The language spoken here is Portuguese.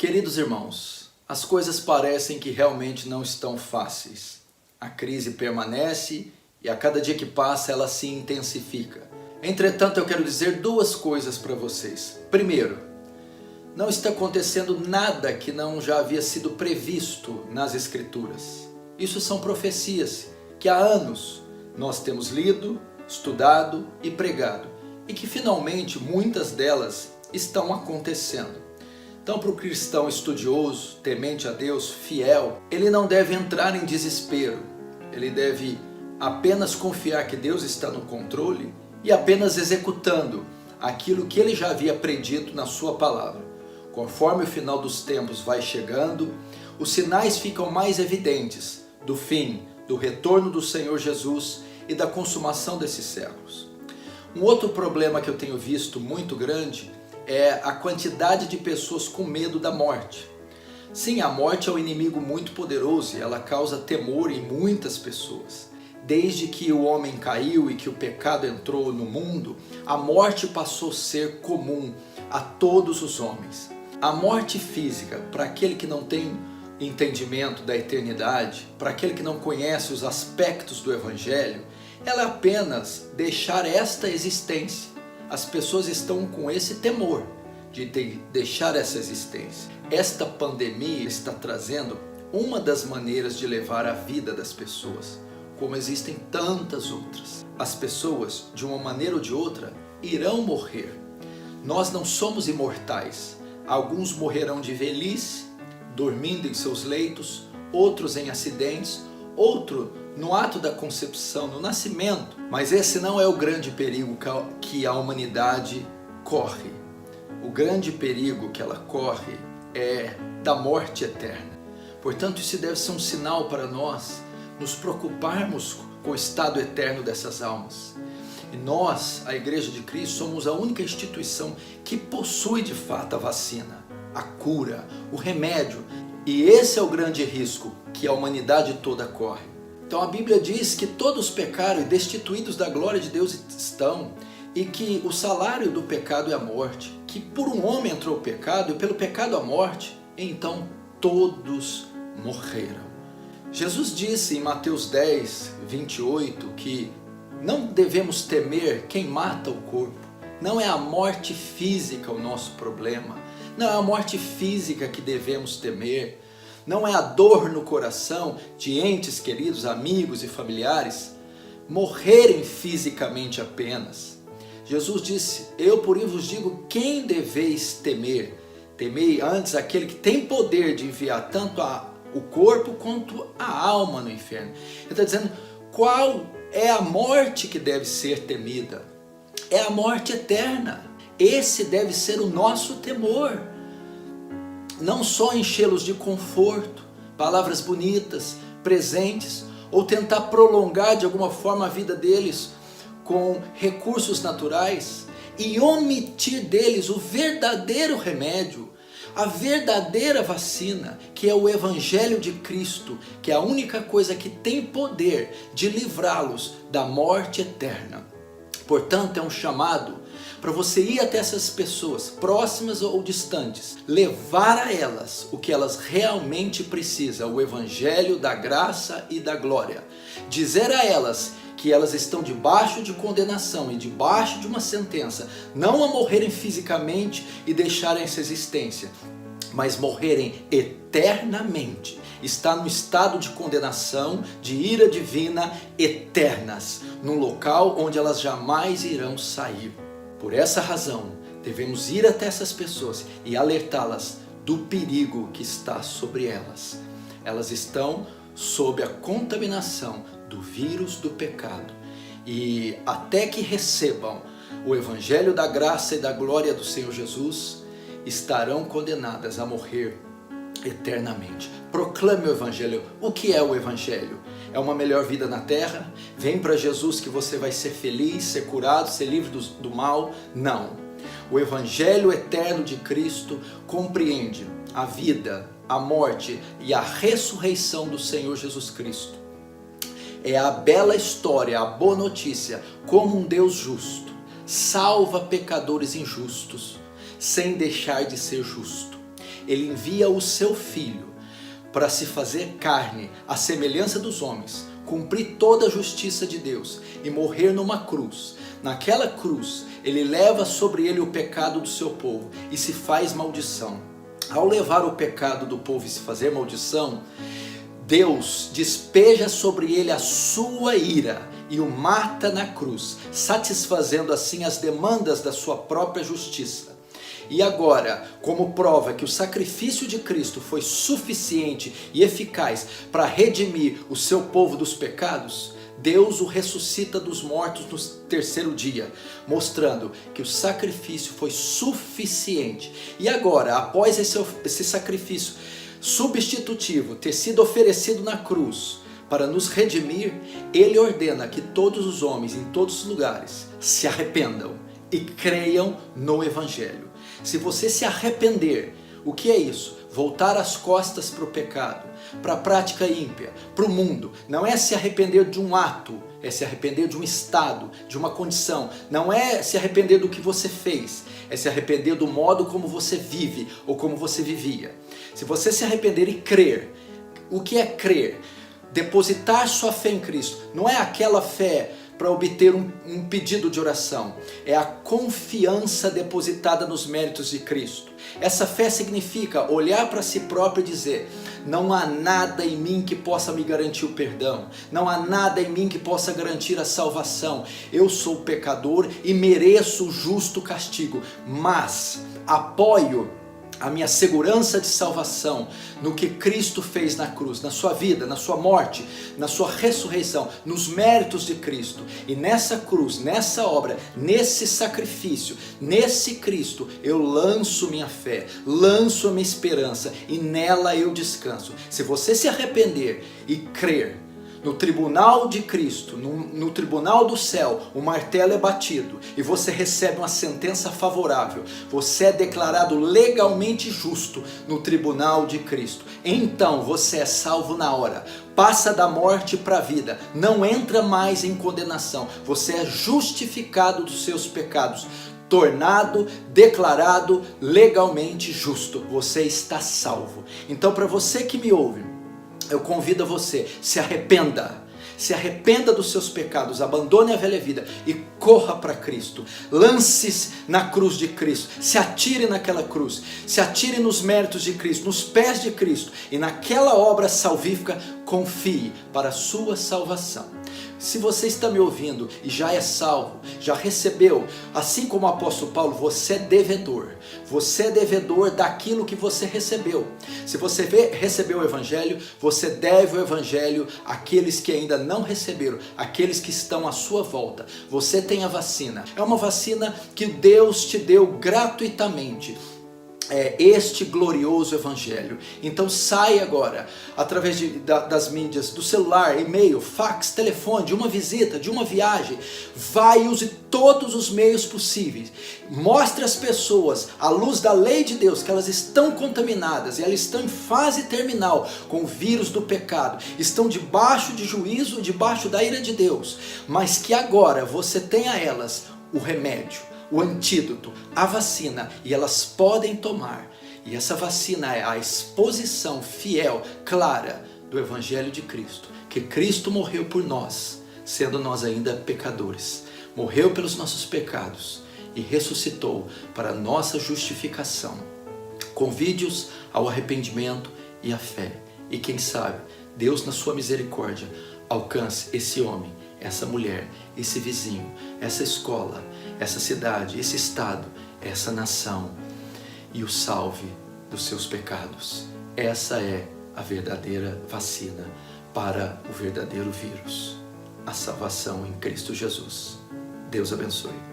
Queridos irmãos, as coisas parecem que realmente não estão fáceis. A crise permanece e a cada dia que passa ela se intensifica. Entretanto, eu quero dizer duas coisas para vocês. Primeiro, não está acontecendo nada que não já havia sido previsto nas Escrituras. Isso são profecias que há anos nós temos lido, estudado e pregado e que finalmente muitas delas estão acontecendo. Então, para o cristão estudioso, temente a Deus, fiel, ele não deve entrar em desespero. Ele deve apenas confiar que Deus está no controle e apenas executando aquilo que ele já havia predito na sua palavra. Conforme o final dos tempos vai chegando, os sinais ficam mais evidentes do fim, do retorno do Senhor Jesus e da consumação desses séculos. Um outro problema que eu tenho visto muito grande é a quantidade de pessoas com medo da morte. Sim, a morte é um inimigo muito poderoso e ela causa temor em muitas pessoas. Desde que o homem caiu e que o pecado entrou no mundo, a morte passou a ser comum a todos os homens. A morte física, para aquele que não tem entendimento da eternidade, para aquele que não conhece os aspectos do Evangelho, ela é apenas deixar esta existência. As pessoas estão com esse temor de deixar essa existência. Esta pandemia está trazendo uma das maneiras de levar a vida das pessoas, como existem tantas outras. As pessoas, de uma maneira ou de outra, irão morrer. Nós não somos imortais. Alguns morrerão de velhice, dormindo em seus leitos, outros em acidentes, outro no ato da concepção, no nascimento. Mas esse não é o grande perigo que a humanidade corre. O grande perigo que ela corre é da morte eterna. Portanto, isso deve ser um sinal para nós nos preocuparmos com o estado eterno dessas almas. E nós, a Igreja de Cristo, somos a única instituição que possui de fato a vacina, a cura, o remédio. E esse é o grande risco que a humanidade toda corre. Então a Bíblia diz que todos pecaram e destituídos da glória de Deus estão, e que o salário do pecado é a morte, que por um homem entrou o pecado e pelo pecado a morte, então todos morreram. Jesus disse em Mateus 10, 28 que não devemos temer quem mata o corpo. Não é a morte física o nosso problema, não é a morte física que devemos temer. Não é a dor no coração de entes queridos, amigos e familiares morrerem fisicamente apenas. Jesus disse: eu porém vos digo quem deveis temer. Temei antes aquele que tem poder de enviar tanto o corpo quanto a alma no inferno. Ele está dizendo qual é a morte que deve ser temida. É a morte eterna. Esse deve ser o nosso temor. Não só enchê-los de conforto, palavras bonitas, presentes, ou tentar prolongar de alguma forma a vida deles com recursos naturais e omitir deles o verdadeiro remédio, a verdadeira vacina, que é o Evangelho de Cristo, que é a única coisa que tem poder de livrá-los da morte eterna. Portanto, é um chamado para você ir até essas pessoas, próximas ou distantes, levar a elas o que elas realmente precisam, o Evangelho da graça e da glória. Dizer a elas que elas estão debaixo de condenação e debaixo de uma sentença, não a morrerem fisicamente e deixarem essa existência, mas morrerem eternamente. Está no estado de condenação, de ira divina eternas, num local onde elas jamais irão sair. Por essa razão, devemos ir até essas pessoas e alertá-las do perigo que está sobre elas. Elas estão sob a contaminação do vírus do pecado. E até que recebam o Evangelho da graça e da glória do Senhor Jesus, estarão condenadas a morrer eternamente. Proclame o Evangelho. O que é o Evangelho? É uma melhor vida na terra? Vem para Jesus que você vai ser feliz, ser curado, ser livre do mal? Não. O Evangelho eterno de Cristo compreende a vida, a morte e a ressurreição do Senhor Jesus Cristo. É a bela história, a boa notícia, como um Deus justo salva pecadores injustos, sem deixar de ser justo. Ele envia o seu Filho para se fazer carne, à semelhança dos homens, cumprir toda a justiça de Deus e morrer numa cruz. Naquela cruz, ele leva sobre ele o pecado do seu povo e se faz maldição. Ao levar o pecado do povo e se fazer maldição, Deus despeja sobre ele a sua ira e o mata na cruz, satisfazendo assim as demandas da sua própria justiça. E agora, como prova que o sacrifício de Cristo foi suficiente e eficaz para redimir o seu povo dos pecados, Deus o ressuscita dos mortos no terceiro dia, mostrando que o sacrifício foi suficiente. E agora, após esse sacrifício substitutivo ter sido oferecido na cruz para nos redimir, Ele ordena que todos os homens em todos os lugares se arrependam e creiam no Evangelho. Se você se arrepender, o que é isso? Voltar as costas para o pecado, para a prática ímpia, para o mundo. Não é se arrepender de um ato, é se arrepender de um estado, de uma condição. Não é se arrepender do que você fez, é se arrepender do modo como você vive ou como você vivia. Se você se arrepender e crer, o que é crer? Depositar sua fé em Cristo. Não é aquela fé para obter um pedido de oração, é a confiança depositada nos méritos de Cristo. Essa fé significa olhar para si próprio e dizer: não há nada em mim que possa me garantir o perdão, não há nada em mim que possa garantir a salvação. Eu sou pecador e mereço o justo castigo, mas apoio a minha segurança de salvação no que Cristo fez na cruz, na sua vida, na sua morte, na sua ressurreição, nos méritos de Cristo. E nessa cruz, nessa obra, nesse sacrifício, nesse Cristo, eu lanço minha fé, lanço a minha esperança e nela eu descanso. Se você se arrepender e crer, no tribunal de Cristo, no tribunal do céu, o martelo é batido e você recebe uma sentença favorável. Você é declarado legalmente justo no tribunal de Cristo. Então você é salvo na hora. Passa da morte para a vida. Não entra mais em condenação. Você é justificado dos seus pecados. Tornado, declarado legalmente justo. Você está salvo. Então, para você que me ouve, eu convido a você, se arrependa dos seus pecados, abandone a velha vida e corra para Cristo. Lance-se na cruz de Cristo, se atire naquela cruz, se atire nos méritos de Cristo, nos pés de Cristo e naquela obra salvífica confie para a sua salvação. Se você está me ouvindo e já é salvo, já recebeu, assim como o apóstolo Paulo, você é devedor. Você é devedor daquilo que você recebeu. Se você recebeu o Evangelho, você deve o Evangelho àqueles que ainda não receberam, àqueles que estão à sua volta. Você tem a vacina. É uma vacina que Deus te deu gratuitamente. Este glorioso Evangelho. Então sai agora, através das mídias, do celular, e-mail, fax, telefone, de uma visita, de uma viagem, vai e use todos os meios possíveis. Mostre às pessoas, à luz da lei de Deus, que elas estão contaminadas e elas estão em fase terminal com o vírus do pecado, estão debaixo de juízo, debaixo da ira de Deus, mas que agora você tem a elas o remédio, o antídoto, a vacina, e elas podem tomar. E essa vacina é a exposição fiel, clara, do Evangelho de Cristo. Que Cristo morreu por nós, sendo nós ainda pecadores. Morreu pelos nossos pecados e ressuscitou para a nossa justificação. Convide-os ao arrependimento e à fé. E quem sabe, Deus na sua misericórdia alcance esse homem, essa mulher, esse vizinho, essa escola, essa cidade, esse estado, essa nação, e o salve dos seus pecados. Essa é a verdadeira vacina para o verdadeiro vírus, a salvação em Cristo Jesus. Deus abençoe.